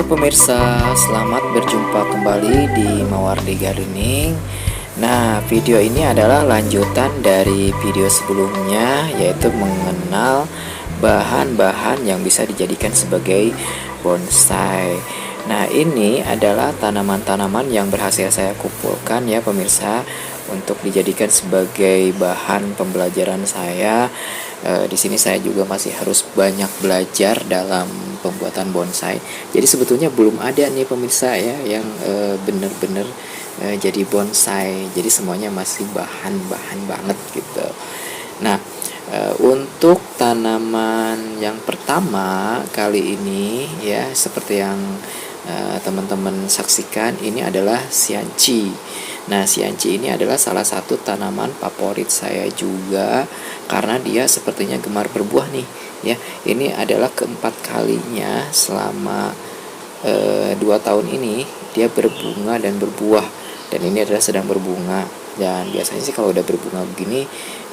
pemirsa, selamat berjumpa kembali di Mawardi Gardening. Nah, video ini adalah lanjutan dari video sebelumnya, yaitu mengenal bahan-bahan yang bisa dijadikan sebagai bonsai. Nah, ini adalah tanaman-tanaman yang berhasil saya kumpulkan ya pemirsa, untuk dijadikan sebagai bahan pembelajaran saya. Di sini saya juga masih harus banyak belajar dalam pembuatan bonsai. Jadi sebetulnya belum ada nih pemirsa ya yang benar-benar jadi bonsai. Jadi semuanya masih bahan-bahan banget gitu. Nah, untuk tanaman yang pertama kali ini ya, seperti yang teman-teman saksikan, ini adalah sianci. Nah, sianci ini adalah salah satu tanaman favorit saya juga karena dia sepertinya gemar berbuah nih ya. Ini adalah keempat kalinya selama 2 tahun ini dia berbunga dan berbuah, dan ini adalah sedang berbunga, dan biasanya sih kalau udah berbunga begini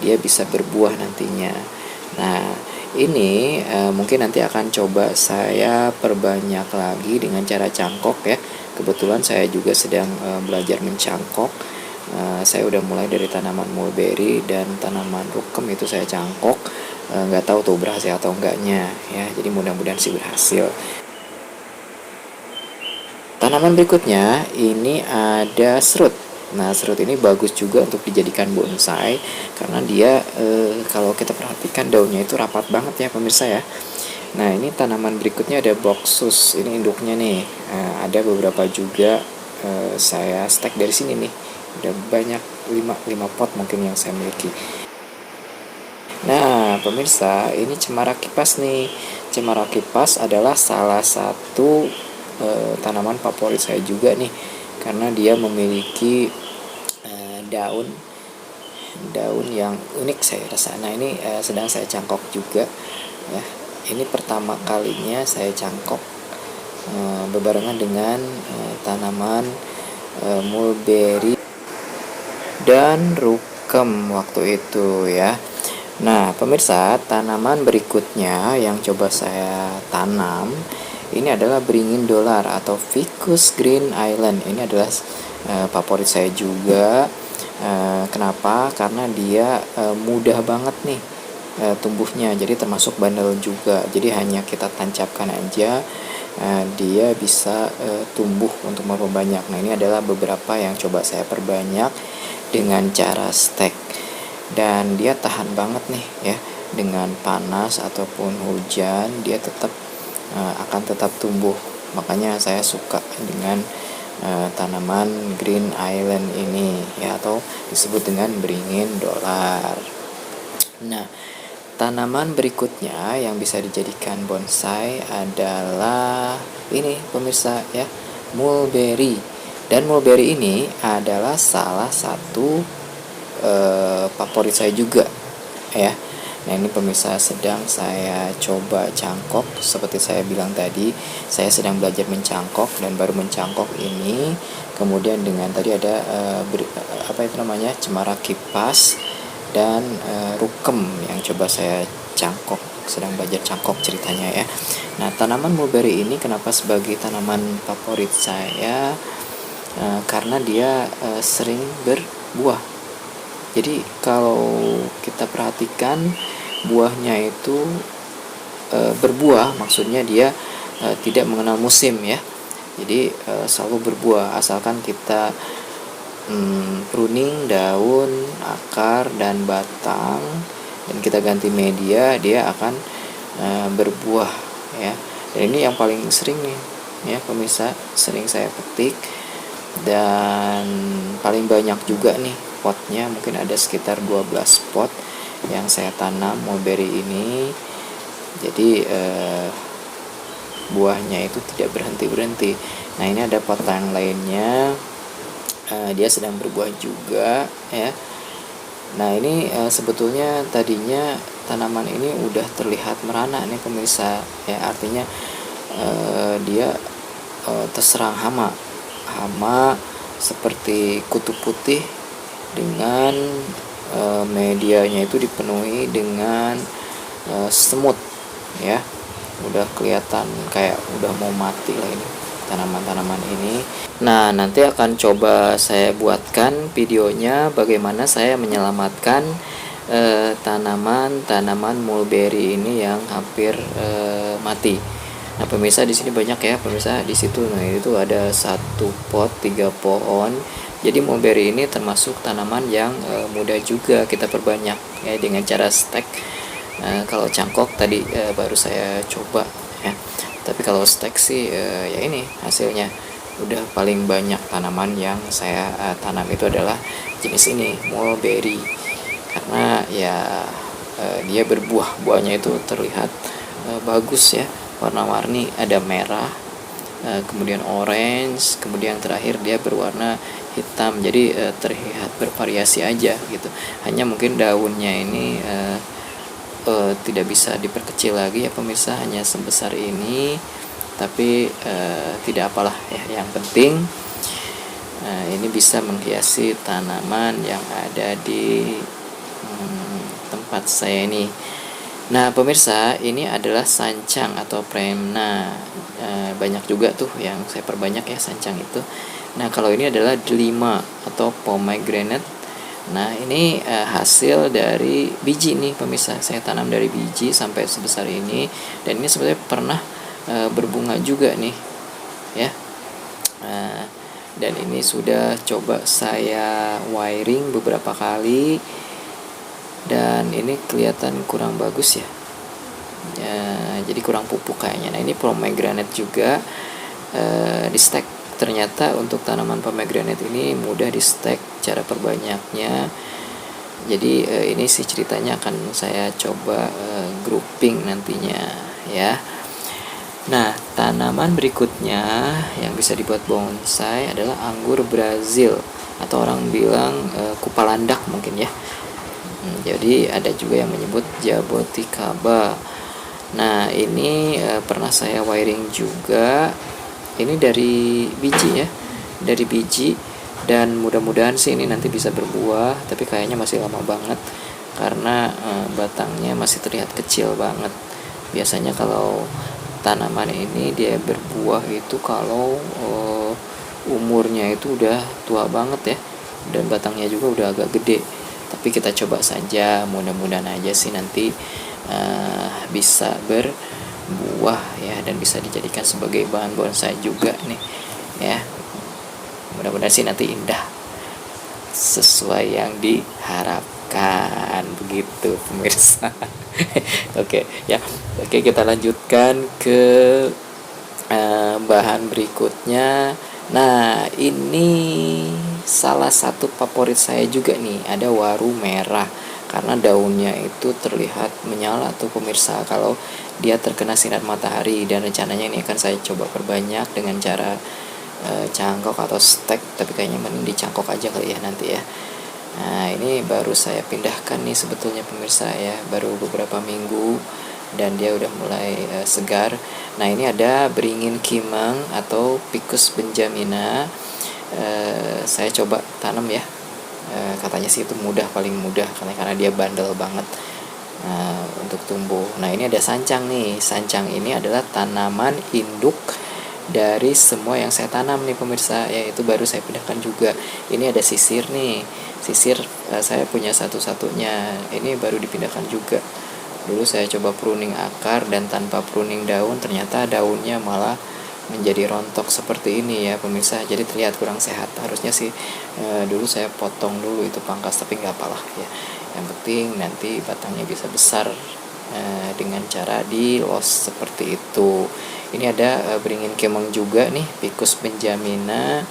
dia bisa berbuah nantinya. Nah, ini mungkin nanti akan coba saya perbanyak lagi dengan cara cangkok ya. Kebetulan saya juga sedang belajar mencangkok. Saya udah mulai dari tanaman mulberry dan tanaman rukem, itu saya cangkok. Nggak tahu tuh berhasil atau enggaknya ya. Jadi mudah-mudahan sih berhasil. Tanaman berikutnya ini ada serut. Nah, serut ini bagus juga untuk dijadikan bonsai karena dia kalau kita perhatikan daunnya itu rapat banget ya pemirsa ya. Nah, ini tanaman berikutnya ada boxus. Ini induknya nih. Ada beberapa juga saya stek dari sini nih. Udah banyak 5 pot mungkin yang saya miliki. Nah, pemirsa, ini cemara kipas nih. Cemara kipas adalah salah satu tanaman favorit saya juga nih karena dia memiliki daun yang unik saya rasa. Nah, ini sedang saya cangkok juga ya. Ini pertama kalinya saya cangkok bebarengan dengan tanaman mulberry dan rukem waktu itu ya. Nah, pemirsa, tanaman berikutnya yang coba saya tanam ini adalah beringin dolar atau Ficus Green Island. Ini adalah favorit saya juga. Kenapa? Karena dia mudah banget nih tumbuhnya, jadi termasuk bandel juga. Jadi hanya kita tancapkan aja, dia bisa tumbuh untuk memperbanyak. Nah, ini adalah beberapa yang coba saya perbanyak dengan cara stek, dan dia tahan banget nih ya, dengan panas ataupun hujan dia tetap akan tetap tumbuh. Makanya saya suka dengan tanaman Green Island ini ya, atau disebut dengan beringin dolar. Nah, tanaman berikutnya yang bisa dijadikan bonsai adalah ini pemirsa ya, mulberry. Dan mulberry ini adalah salah satu favorit saya juga ya. Nah, ini pemirsa sedang saya coba cangkok. Seperti saya bilang tadi, saya sedang belajar mencangkok dan baru mencangkok ini. Kemudian dengan tadi ada cemara kipas dan rukem yang coba saya cangkok, sedang belajar cangkok ceritanya ya. Nah, tanaman mulberry ini kenapa sebagai tanaman favorit saya? Karena dia sering berbuah. Jadi kalau kita perhatikan buahnya itu berbuah, maksudnya dia tidak mengenal musim ya. Jadi selalu berbuah asalkan kita pruning daun, akar, dan batang, dan kita ganti media, dia akan berbuah ya. Dan ini yang paling sering nih ya pemirsa, sering saya petik, dan paling banyak juga nih potnya, mungkin ada sekitar 12 pot yang saya tanam mulberry ini. Jadi buahnya itu tidak berhenti-berhenti. Nah, ini ada pot yang lainnya, dia sedang berbuah juga ya. Nah, ini sebetulnya tadinya tanaman ini udah terlihat merana nih pemirsa ya, artinya dia terserang hama seperti kutu putih, dengan medianya itu dipenuhi dengan semut ya, udah kelihatan kayak udah mau mati lah ini tanaman-tanaman ini. Nah, nanti akan coba saya buatkan videonya bagaimana saya menyelamatkan tanaman-tanaman mulberry ini yang hampir mati. Nah, pemirsa di sini banyak ya, pemirsa di situ. Nah, itu ada 1 pot 3 pohon. Jadi mulberry ini termasuk tanaman yang mudah juga kita perbanyak ya dengan cara stek. Kalau cangkok tadi baru saya coba ya. Tapi kalau stek sih ya ini hasilnya udah paling banyak tanaman yang saya tanam itu adalah jenis ini, mulberry. Karena ya dia berbuah, buahnya itu terlihat bagus ya, warna-warni, ada merah, kemudian orange, kemudian terakhir dia berwarna hitam. Jadi terlihat bervariasi aja gitu. Hanya mungkin daunnya ini tidak bisa diperkecil lagi ya pemirsa, hanya sebesar ini. Tapi tidak apalah ya, yang penting ini bisa menghiasi tanaman yang ada di tempat saya ini. Nah pemirsa, ini adalah sancang atau premna. Banyak juga tuh yang saya perbanyak ya sancang itu. Nah kalau ini adalah delima atau pomegranate. Nah ini hasil dari biji nih pemirsa. Saya tanam dari biji sampai sebesar ini. Dan ini sebenarnya pernah berbunga juga nih ya. Dan ini sudah coba saya wiring beberapa kali. Dan ini kelihatan kurang bagus ya, jadi kurang pupuk kayaknya. Nah ini pomegranate juga di stek. Ternyata untuk tanaman pomegranate ini mudah di stek, cara perbanyaknya. Jadi ini sih ceritanya akan saya coba grouping nantinya ya. Nah tanaman berikutnya yang bisa dibuat bonsai adalah anggur Brazil, atau orang bilang kupalandak mungkin ya. Jadi ada juga yang menyebut jaboticaba. Nah ini pernah saya wiring juga. Ini dari biji ya, dari biji. Dan mudah-mudahan sih ini nanti bisa berbuah. Tapi kayaknya masih lama banget karena batangnya masih terlihat kecil banget. Biasanya kalau tanaman ini dia berbuah itu kalau umurnya itu udah tua banget ya, dan batangnya juga udah agak gede. Tapi kita coba saja, mudah-mudahan aja sih nanti bisa berbuah ya, dan bisa dijadikan sebagai bahan bonsai juga nih ya. Mudah-mudahan sih nanti indah sesuai yang diharapkan begitu pemirsa. Oke ya, oke kita lanjutkan ke bahan berikutnya. Nah ini salah satu favorit saya juga nih, ada waru merah. Karena daunnya itu terlihat menyala tuh pemirsa kalau dia terkena sinar matahari. Dan rencananya ini akan saya coba perbanyak dengan cara cangkok atau stek. Tapi kayaknya mending dicangkok aja kali ya nanti ya. Nah ini baru saya pindahkan nih sebetulnya pemirsa ya, baru beberapa minggu dan dia udah mulai segar. Nah ini ada beringin kimeng atau Ficus benjamina. Saya coba tanam ya. Katanya sih itu mudah, paling mudah karena dia bandel banget untuk tumbuh. Nah ini ada sancang nih. Sancang ini adalah tanaman induk dari semua yang saya tanam nih pemirsa ya, itu baru saya pindahkan juga. Ini ada sisir nih. Sisir saya punya satu-satunya, ini baru dipindahkan juga. Dulu saya coba pruning akar dan tanpa pruning daun, ternyata daunnya malah menjadi rontok seperti ini ya pemirsa. Jadi terlihat kurang sehat. Harusnya sih dulu saya potong dulu itu pangkas, tapi nggak apalah ya. Yang penting nanti batangnya bisa besar dengan cara dilos seperti itu. Ini ada beringin kemeng juga nih, Ficus benjamina.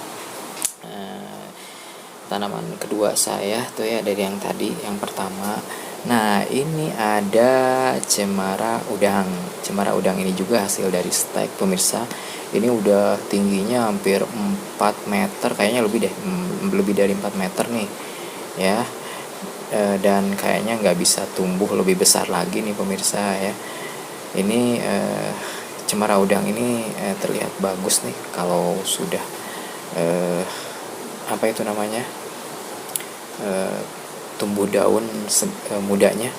Tanaman kedua saya tuh ya dari yang tadi, yang pertama. Nah ini ada cemara udang. Cemara udang ini juga hasil dari stek pemirsa. Ini udah tingginya hampir 4 meter, kayaknya lebih deh, lebih dari 4 meter nih ya. Dan kayaknya nggak bisa tumbuh lebih besar lagi nih pemirsa ya. Ini cemara udang ini terlihat bagus nih kalau sudah apa itu namanya, tumbuh daun mudanya.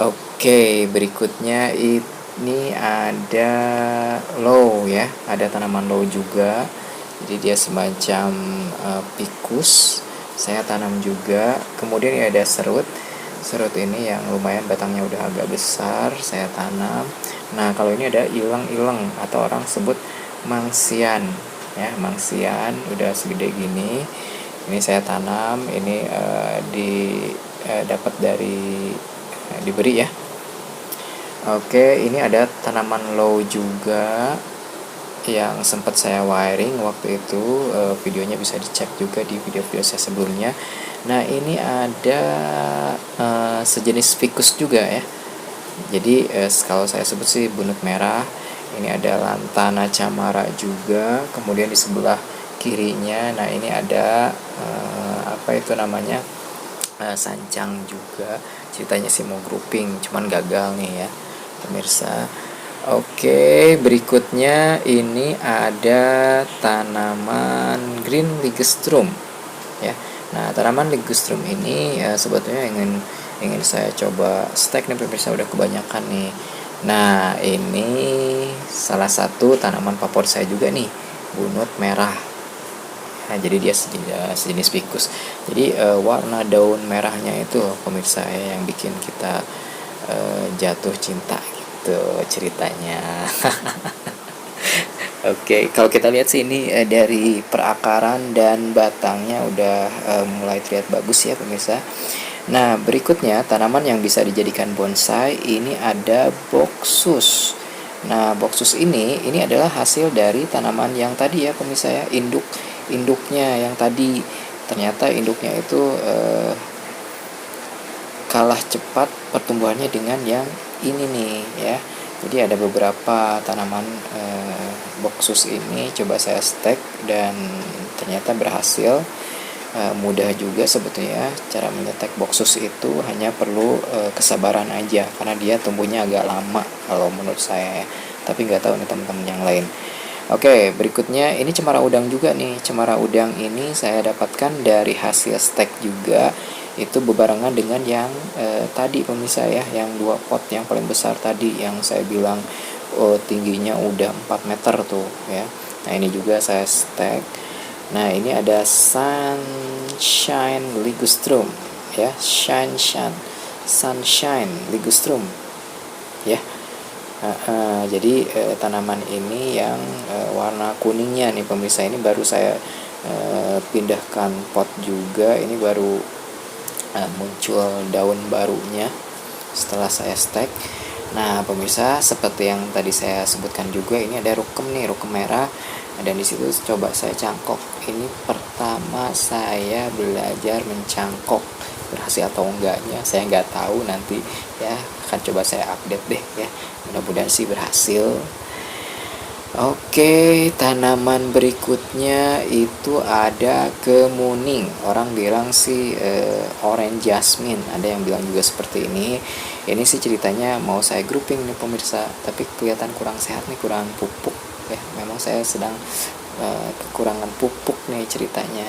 Oke, berikutnya itu ini ada low ya, ada tanaman low juga. Jadi dia semacam pikus, saya tanam juga. Kemudian ini ada serut. Serut ini yang lumayan batangnya udah agak besar, saya tanam. Nah, kalau ini ada ileng-ileng atau orang sebut mangsian ya, mangsian udah segede gini. Ini saya tanam, ini dapat dari diberi ya. Oke, ini ada tanaman low juga yang sempat saya wiring waktu itu, videonya bisa dicek juga di video-video saya sebelumnya. Nah, ini ada sejenis ficus juga ya. Jadi kalau saya sebut sih bunut merah. Ini ada lantana camara juga. Kemudian di sebelah kirinya, nah ini ada apa itu namanya, sancang juga. Ceritanya sih mau grouping, cuman gagal nih ya pemirsa. Oke, berikutnya ini ada tanaman green ligustrum ya. Nah, tanaman ligustrum ini sebetulnya ingin saya coba stek nih pemirsa, udah kebanyakan nih. Nah, ini salah satu tanaman favorit saya juga nih, bunut merah. Nah, jadi dia sejenis ficus. Jadi warna daun merahnya itu pemirsa ya, yang bikin kita jatuh cinta gitu ceritanya. Oke, kalau kita lihat sih ini dari perakaran dan batangnya udah mulai terlihat bagus ya pemirsa. Nah, berikutnya tanaman yang bisa dijadikan bonsai ini ada boksus. Nah, boksus ini adalah hasil dari tanaman yang tadi ya pemirsa ya, induknya yang tadi. Ternyata induknya itu kalah cepat pertumbuhannya dengan yang ini nih ya. Jadi ada beberapa tanaman boksus ini coba saya stek dan ternyata berhasil. Mudah juga sebetulnya cara menyetek boksus itu, hanya perlu kesabaran aja karena dia tumbuhnya agak lama kalau menurut saya ya. Tapi nggak tahu nih teman-teman yang lain. Oke, berikutnya ini cemara udang juga nih. Cemara udang ini saya dapatkan dari hasil stek juga. Itu bebarengan dengan yang tadi pemirsa ya, yang 2 pot yang paling besar tadi yang saya bilang tingginya udah 4 meter tuh ya. Nah, ini juga saya stek. Nah, ini ada sunshine ligustrum ya, sunshine ligustrum ya. Jadi tanaman ini yang warna kuningnya nih pemirsa, ini baru saya pindahkan pot juga. Ini baru muncul daun barunya setelah saya stek. Nah pemirsa, seperti yang tadi saya sebutkan juga, ini ada rukem nih, rukem merah, dan disitu coba saya cangkok. Ini pertama saya belajar mencangkok, berhasil atau enggaknya saya nggak tahu, nanti ya akan coba saya update deh ya, mudah-mudahan sih berhasil. Oke, tanaman berikutnya itu ada kemuning. Orang bilang sih orange jasmine, ada yang bilang juga seperti ini. Ini sih ceritanya mau saya grouping nih pemirsa, tapi kelihatan kurang sehat nih, kurang pupuk ya. Memang saya sedang kekurangan pupuk nih ceritanya.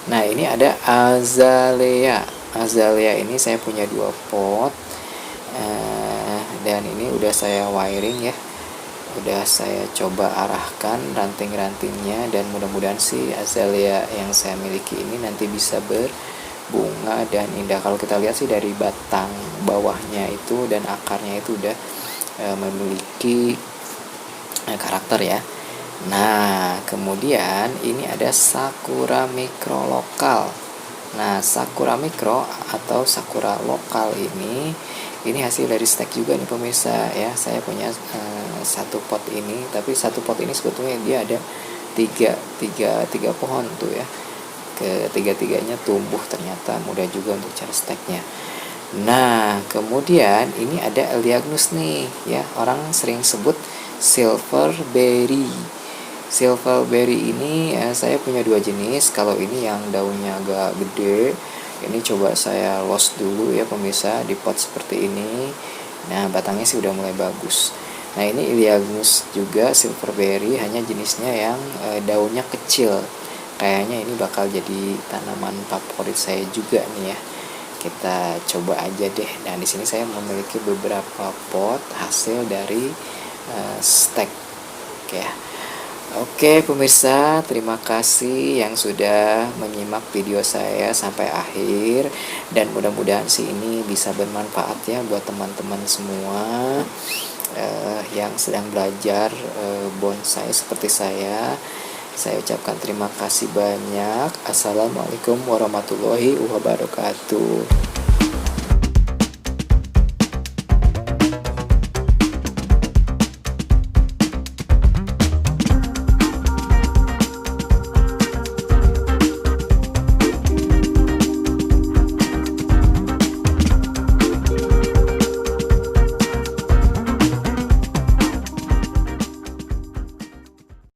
Nah, ini ada azalea. Azalea ini saya punya 2 pot dan ini udah saya wiring ya. Udah saya coba arahkan ranting-rantingnya, dan mudah-mudahan sih azalea yang saya miliki ini nanti bisa berbunga dan indah. Kalau kita lihat sih dari batang bawahnya itu dan akarnya itu udah memiliki karakter ya. Nah, kemudian ini ada sakura mikro lokal. Nah, sakura mikro atau sakura lokal ini hasil dari stek juga nih pemirsa ya. Saya punya 1 pot ini, tapi 1 pot ini sebetulnya dia ada tiga pohon tuh ya. Ketiga-tiganya tumbuh, ternyata mudah juga untuk cara steknya. Nah, kemudian ini ada Elaeagnus nih ya, orang sering sebut silverberry. Silverberry ini saya punya 2 jenis. Kalau ini yang daunnya agak gede, ini coba saya los dulu ya pemirsa di pot seperti ini. Nah, batangnya sih udah mulai bagus. Nah, ini Elaeagnus juga silverberry, hanya jenisnya yang daunnya kecil. Kayaknya ini bakal jadi tanaman favorit saya juga nih ya. kita coba aja deh. Dan di sini saya memiliki beberapa pot hasil dari stek. Oke ya. Oke pemirsa, terima kasih yang sudah menyimak video saya sampai akhir, dan mudah-mudahan sih ini bisa bermanfaat ya buat teman-teman semua yang sedang belajar bonsai seperti saya. Saya ucapkan terima kasih banyak. Assalamualaikum warahmatullahi wabarakatuh.